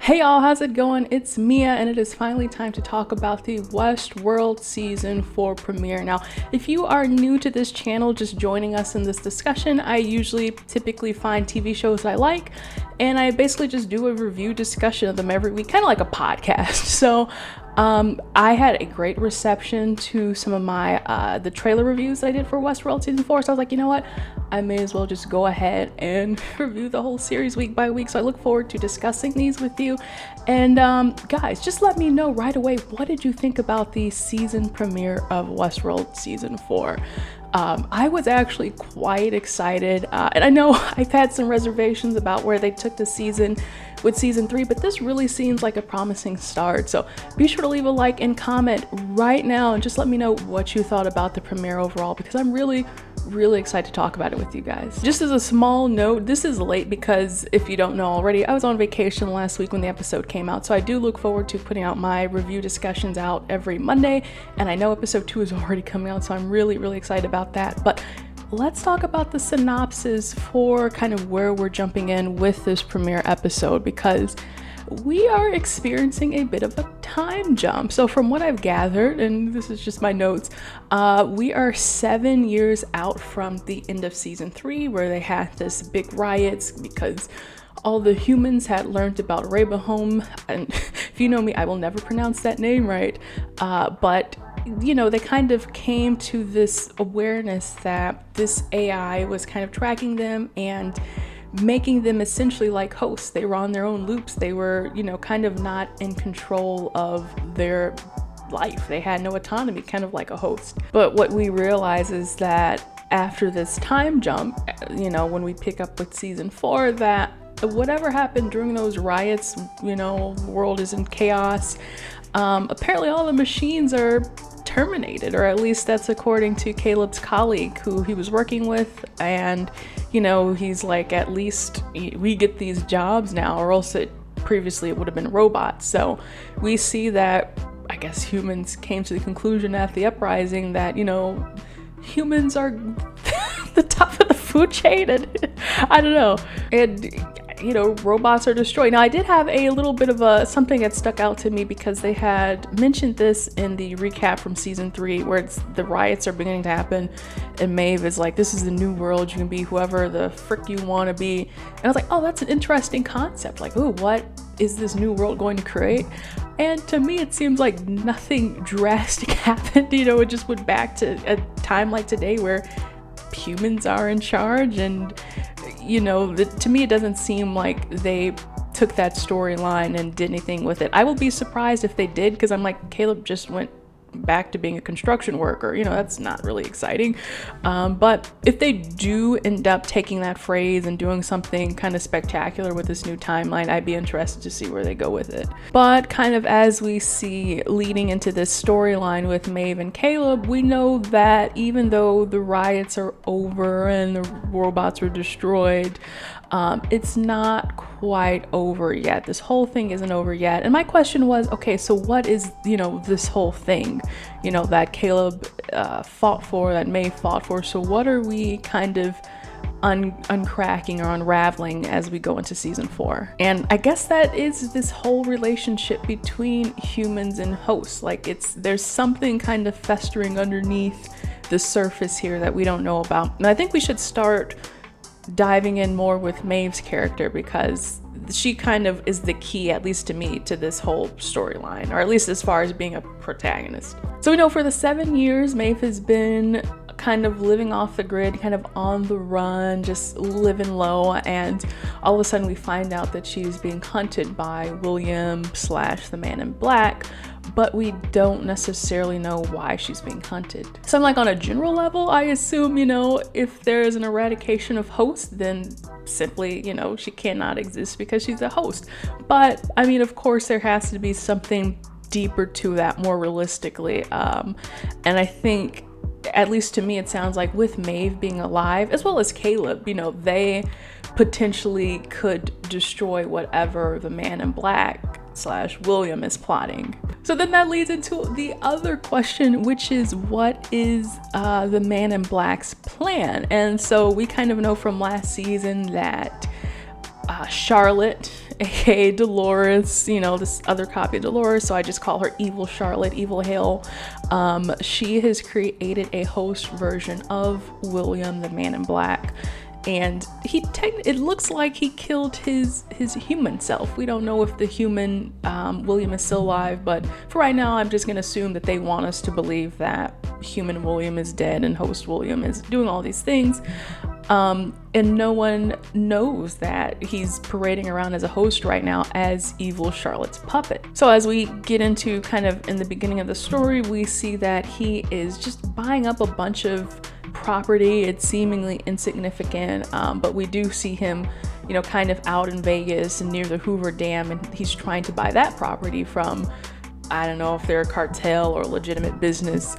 Hey y'all, how's it going? It's Mia, and it is finally time to talk about the Westworld Season 4 premiere. Now, if you are new to this channel, just joining us in this discussion, I usually typically find TV shows I like, and I basically just do a review discussion of them every week, kind of like a podcast. So, I had a great reception to some of my the trailer reviews I did for Westworld Season 4, so I was like, you know what? I may as well just go ahead and review the whole series week by week. So I look forward to discussing these with you. And guys, just let me know right away, what did you think about the season premiere of Westworld Season 4? I was actually quite excited, and I know I've had some reservations about where they took the season with season 3, but this really seems like a promising start. So be sure to leave a like and comment right now and just let me know what you thought about the premiere overall, because I'm really excited to talk about it with you guys. Just as a small note, this is late because if you don't know already, I was on vacation last week when the episode came out, so I do look forward to putting out my review discussions out every Monday, and I know episode 2 is already coming out, so I'm really excited about that. But let's talk about the synopsis for kind of where we're jumping in with this premiere episode, because we are experiencing a bit of a time jump. So from what I've gathered, and this is just my notes, we are 7 years out from the end of season 3, where they had this big riots because all the humans had learned about Rabahome, and if you know me, I will never pronounce that name right, but you know, they kind of came to this awareness that this AI was kind of tracking them and making them essentially like hosts. They were on their own loops. They were, you know, kind of not in control of their life. They had no autonomy, kind of like a host. But what we realize is that after this time jump, you know, when we pick up with season 4, that whatever happened during those riots, you know, the world is in chaos. Apparently all the machines are terminated, or at least that's according to Caleb's colleague who he was working with, and you know, he's like, at least we get these jobs now, or else previously it would have been robots. So we see that, I guess, humans came to the conclusion at the uprising that, you know, humans are the top of the food chain, and I don't know, and you know, robots are destroyed. Now, I did have a little bit of something that stuck out to me, because they had mentioned this in the recap from season 3, where the riots are beginning to happen, and Maeve is like, this is the new world, you can be whoever the frick you want to be. And I was like, oh, that's an interesting concept. Like, oh, what is this new world going to create? And to me, it seems like nothing drastic happened. You know, it just went back to a time like today where humans are in charge, and you know, to me it doesn't seem like they took that storyline and did anything with it. I will be surprised if they did, because I'm like, Caleb just went back to being a construction worker, you know, that's not really exciting. But if they do end up taking that phrase and doing something kind of spectacular with this new timeline, I'd be interested to see where they go with it. But kind of as we see leading into this storyline with Maeve and Caleb, we know that even though the riots are over and the robots were destroyed, it's not quite over yet. This whole thing isn't over yet. And my question was, okay, so what is, you know, this whole thing, you know, that Caleb fought for, that Maeve fought for? So what are we kind of uncracking or unraveling as we go into season 4? And I guess that is this whole relationship between humans and hosts. Like, there's something kind of festering underneath the surface here that we don't know about. And I think we should start diving in more with Maeve's character, because she kind of is the key, at least to me, to this whole storyline, or at least as far as being a protagonist. So we know for the 7 years, Maeve has been kind of living off the grid, kind of on the run, just living low, and all of a sudden we find out that she's being hunted by William / the Man in Black, but we don't necessarily know why she's being hunted. So I'm like, on a general level, I assume, you know, if there is an eradication of hosts, then simply, you know, she cannot exist because she's a host. But I mean, of course, there has to be something deeper to that, more realistically, and I think, at least to me, it sounds like with Maeve being alive, as well as Caleb, you know, they potentially could destroy whatever the Man in Black / William is plotting. So then that leads into the other question, which is, what is the Man in Black's plan? And so we kind of know from last season that Charlotte aka Dolores, you know, this other copy of Dolores, so I just call her Evil Charlotte, Evil Hale. She has created a host version of William, the Man in Black, and it looks like he killed his human self. We don't know if the human William is still alive, but for right now I'm just gonna assume that they want us to believe that human William is dead and host William is doing all these things. And no one knows that he's parading around as a host right now as Evil Charlotte's puppet. So as we get into kind of in the beginning of the story, we see that he is just buying up a bunch of property. It's seemingly insignificant, but we do see him, you know, kind of out in Vegas and near the Hoover Dam, and he's trying to buy that property from, I don't know if they're a cartel or a legitimate business.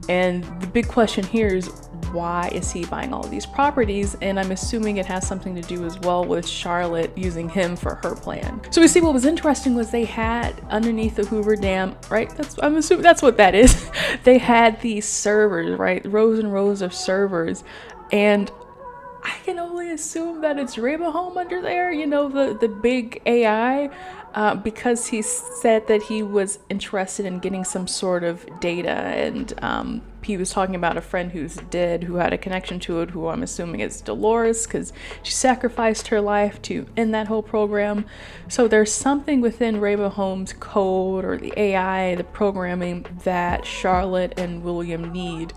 And the big question here is, why is he buying all of these properties? And I'm assuming it has something to do as well with Charlotte using him for her plan. So we see what was interesting was they had underneath the Hoover Dam, right? I'm assuming that's what that is. They had these servers, right? Rows and rows of servers. And I can only assume that it's Ravenholm under there, you know, the big AI, because he said that he was interested in getting some sort of data, and he was talking about a friend who's dead who had a connection to it, who I'm assuming is Dolores, because she sacrificed her life to end that whole program. So there's something within Ravenholm's code or the AI, the programming, that Charlotte and William need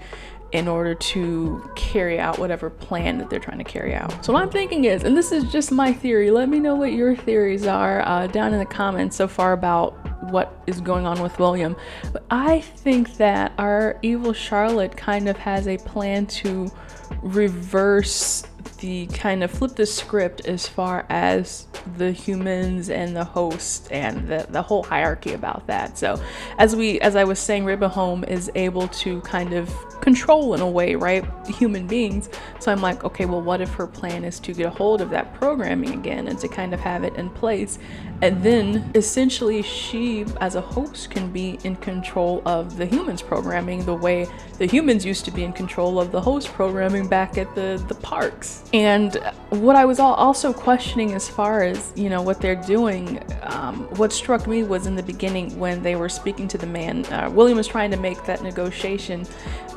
in order to carry out whatever plan that they're trying to carry out. So what I'm thinking is, and this is just my theory, let me know what your theories are down in the comments so far about what is going on with William. But I think that our Evil Charlotte kind of has a plan to reverse the kind of flip the script as far as the humans and the host and the whole hierarchy about that. So as I was saying, Ravenholm is able to kind of control in a way, right, human beings. So I'm like, okay, well, what if her plan is to get a hold of that programming again and to kind of have it in place, and then essentially she as a host can be in control of the humans programming the way the humans used to be in control of the host programming back at the parks. And what I was also questioning as far as, you know, what they're doing, what struck me was in the beginning when they were speaking to the man, William was trying to make that negotiation,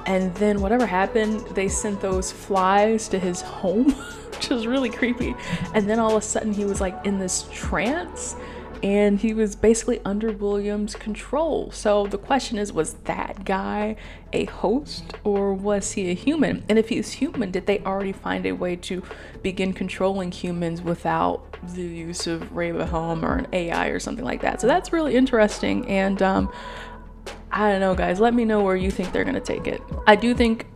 and then whatever happened, they sent those flies to his home, which was really creepy. And then all of a sudden he was like in this trance, and he was basically under William's control. So the question is, was that guy a host or was he a human? And if he's human, did they already find a way to begin controlling humans without the use of Ravenholm or an AI or something like that? So that's really interesting. And I don't know, guys, let me know where you think they're gonna take it. I do think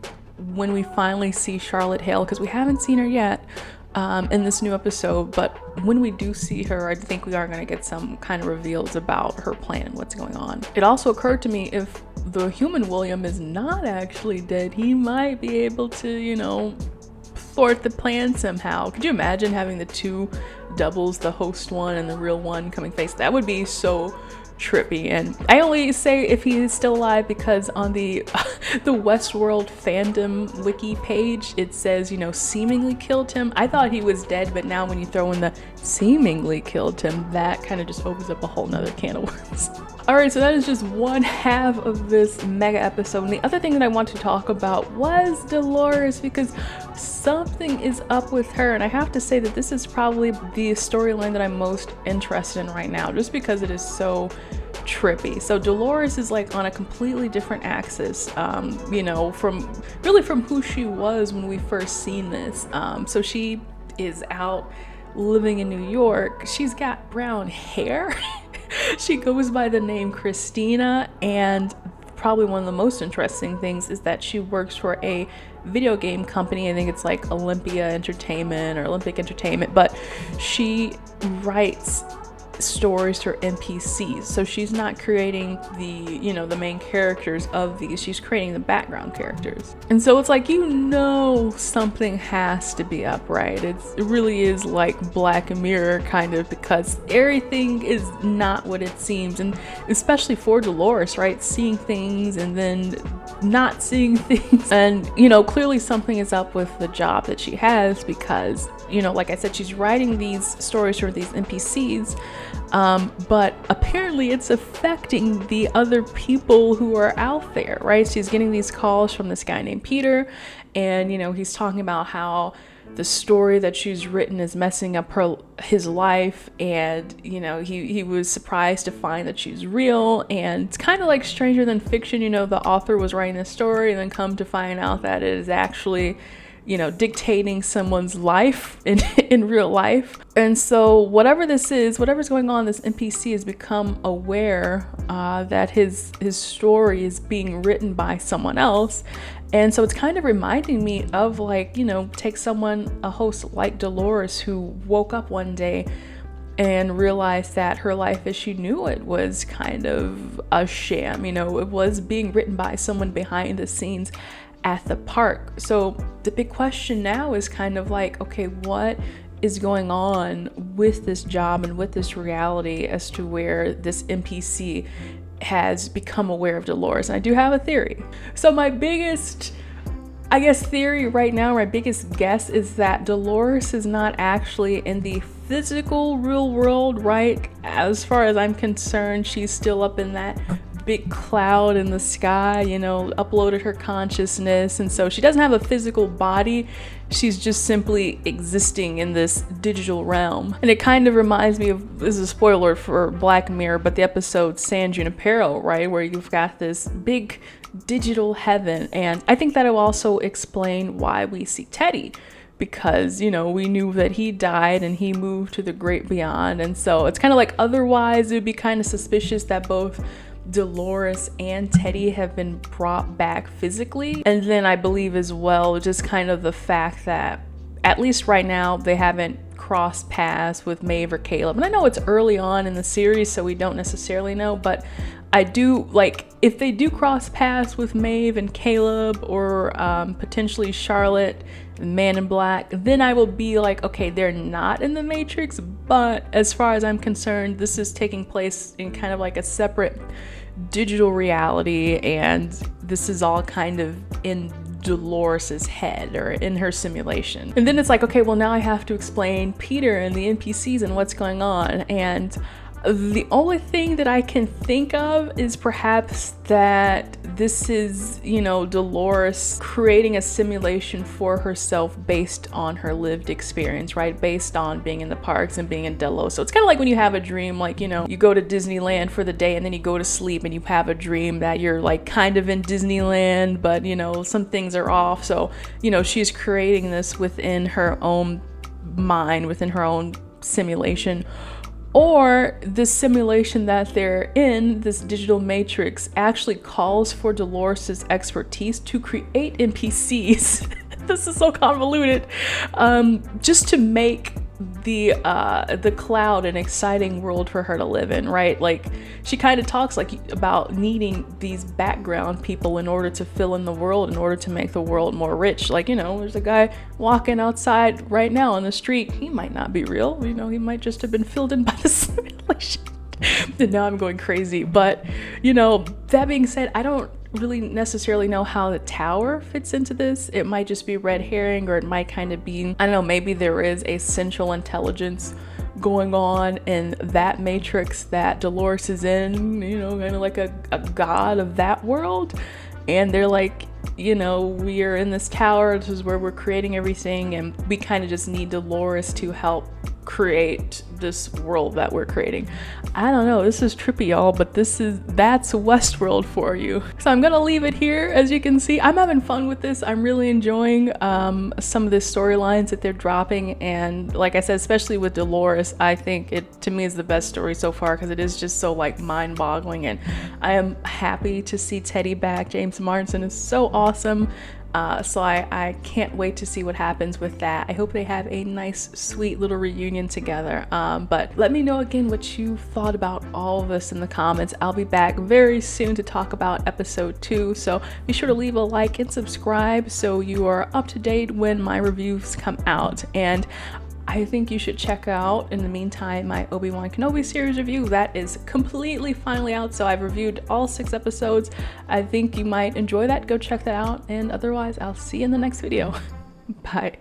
when we finally see Charlotte Hale, because we haven't seen her yet in this new episode, but when we do see her, I think we are going to get some kind of reveals about her plan and what's going on. It also occurred to me, if the human William is not actually dead, he might be able to, you know, thwart the plan somehow. Could you imagine having the two doubles, the host one and the real one, coming face? That would be so trippy. And I only say if he is still alive because on the the Westworld fandom wiki page it says, you know, seemingly killed him. I thought he was dead, but now when you throw in the seemingly killed him, that kind of just opens up a whole nother can of worms. Alright, so that is just one half of this mega episode. And the other thing that I want to talk about was Dolores, because something is up with her, and I have to say that this is probably the storyline that I'm most interested in right now, just because it is so trippy. So Dolores is like on a completely different axis, you know, from who she was when we first seen this. So she is out living in New York. She's got brown hair. She goes by the name Christina, and probably one of the most interesting things is that she works for a video game company. I think it's like Olympic Entertainment, but she writes stories for NPCs. So she's not creating the main characters of these, she's creating the background characters. And so it's like, something has to be up, right? It really is like Black Mirror kind of, because everything is not what it seems. And especially for Dolores, right? Seeing things and then not seeing things. And, clearly something is up with the job that she has, because, like I said, she's writing these stories for these NPCs. But apparently it's affecting the other people who are out there, right? She's getting these calls from this guy named Peter, and he's talking about how the story that she's written is messing up his life, and he was surprised to find that she's real. And it's kind of like Stranger Than Fiction, the author was writing a story and then come to find out that it is actually dictating someone's life in real life. And so whatever's going on, this NPC has become aware that his story is being written by someone else. And so it's kind of reminding me of take a host like Dolores, who woke up one day and realized that her life as she knew it was kind of a sham. It was being written by someone behind the scenes at the park. So the big question now is kind of like, okay, what is going on with this job and with this reality as to where this NPC has become aware of Dolores? And I do have a theory. So my biggest, theory right now, my biggest guess is that Dolores is not actually in the physical real world, right? As far as I'm concerned, she's still up in that big cloud in the sky, uploaded her consciousness, and so she doesn't have a physical body. She's just simply existing in this digital realm. And it kind of reminds me of, this is a spoiler for Black Mirror, but the episode San Junipero, right, where you've got this big digital heaven. And I think that will also explain why we see Teddy, because we knew that he died and he moved to the great beyond. And so it's kind of like, otherwise it would be kind of suspicious that both Dolores and Teddy have been brought back physically. And then I believe as well, just kind of the fact that at least right now they haven't crossed paths with Maeve or Caleb. And I know it's early on in the series, so we don't necessarily know, but I do, if they do cross paths with Maeve and Caleb, or potentially Charlotte, Man in Black, then I will be like, okay, they're not in the Matrix. But as far as I'm concerned, this is taking place in kind of like a separate digital reality, and this is all kind of in Dolores's head or in her simulation. And then it's like, okay, well, now I have to explain Peter and the NPCs and what's going on. And the only thing that I can think of is perhaps that this is, Dolores creating a simulation for herself based on her lived experience, right? Based on being in the parks and being in Delos. So it's kind of like when you have a dream, you go to Disneyland for the day and then you go to sleep and you have a dream that you're kind of in Disneyland, but some things are off. So, she's creating this within her own mind, within her own simulation. Or the simulation that they're in, this digital matrix, actually calls for Dolores's expertise to create NPCs. This is so convoluted. Just to make the cloud an exciting world for her to live in, right? She kind of talks about needing these background people in order to fill in the world, in order to make the world more rich. There's a guy walking outside right now on the street. He might not be real. He might just have been filled in by the simulation. And now I'm going crazy. But, that being said, I don't really necessarily know how the tower fits into this. It might just be red herring, or it might kind of be, I don't know, maybe there is a central intelligence going on in that matrix that Dolores is in, kind of like a god of that world. And they're like, we are in this tower, this is where we're creating everything, and we kind of just need Dolores to help create this world that we're creating. I don't know, this is trippy, y'all, but that's Westworld for you. So I'm gonna leave it here. As you can see, I'm having fun with this. I'm really enjoying some of the storylines that they're dropping, and like I said, especially with Dolores, I think it to me is the best story so far, because it is just so mind-boggling, and I am happy to see Teddy back. James Marsden is so awesome. So I can't wait to see what happens with that. I hope they have a nice, sweet little reunion together. But let me know again what you thought about all of this in the comments. I'll be back very soon to talk about episode 2. So be sure to leave a like and subscribe so you are up to date when my reviews come out. And I think you should check out, in the meantime, my Obi-Wan Kenobi series review. That is completely finally out, so I've reviewed all 6 episodes. I think you might enjoy that. Go check that out, and otherwise, I'll see you in the next video. Bye.